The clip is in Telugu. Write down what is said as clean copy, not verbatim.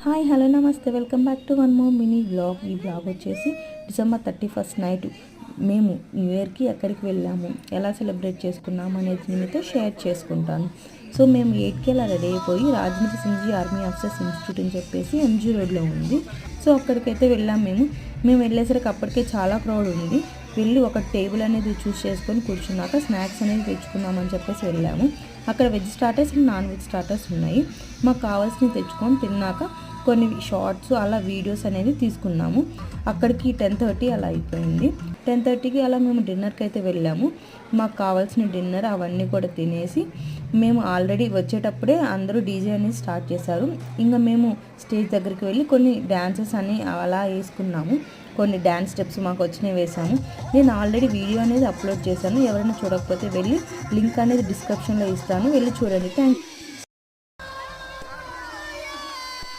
హాయ్ హలో నమస్తే welcome back to one more mini vlog. ఈ వ్లాగ్ వచ్చేసి December 31st నైట్ మేము న్యూ ఇయర్కి ఎక్కడికి వెళ్ళాము, ఎలా సెలబ్రేట్ చేసుకున్నాము అనేది మీతో షేర్ చేసుకుంటాను. సో మేము 8కి అలా రెడీ అయిపోయి రాజమండ్రి సింజీ ఆర్మీ ఆఫీసర్స్ ఇన్స్టిట్యూట్ అని చెప్పేసి ఎంజీ రోడ్లో ఉంది. సో అక్కడికైతే వెళ్ళాము. మేము వెళ్ళేసరికి అప్పటికే చాలా క్రౌడ్ ఉంది. వెళ్ళి ఒక టేబుల్ అనేది చూస్ చేసుకొని కూర్చున్నాక స్నాక్స్ అనేది తెచ్చుకుందామని చెప్పేసి వెళ్ళాము. అక్కడ veg starters and non veg starters ఉన్నాయి. మాకు కావాల్సినవి తెచ్చుకొని తిన్నాక కొన్ని షార్ట్స్ అలా వీడియోస్ అనేది తీసుకున్నాము. అక్కడికి 10:30 అలా అయిపోయింది. 10:30కి అలా మేము డిన్నర్కి అయితే వెళ్ళాము. మాకు కావాల్సిన డిన్నర్ అవన్నీ కూడా తినేసి మేము ఆల్రెడీ వచ్చేటప్పుడే అందరూ డీజే అనేది స్టార్ట్ చేశారు. ఇంకా మేము స్టేజ్ దగ్గరికి వెళ్ళి కొన్ని డ్యాన్సెస్ అని అలా వేసుకున్నాము. కొన్ని డ్యాన్స్ స్టెప్స్ మాకు వచ్చినవి వేసాము. నేను ఆల్రెడీ వీడియో అనేది అప్లోడ్ చేశాను. ఎవరైనా చూడకపోతే వెళ్ళి లింక్ అనేది డిస్క్రిప్షన్లో ఇస్తాను, వెళ్ళి చూడండి. Thank you.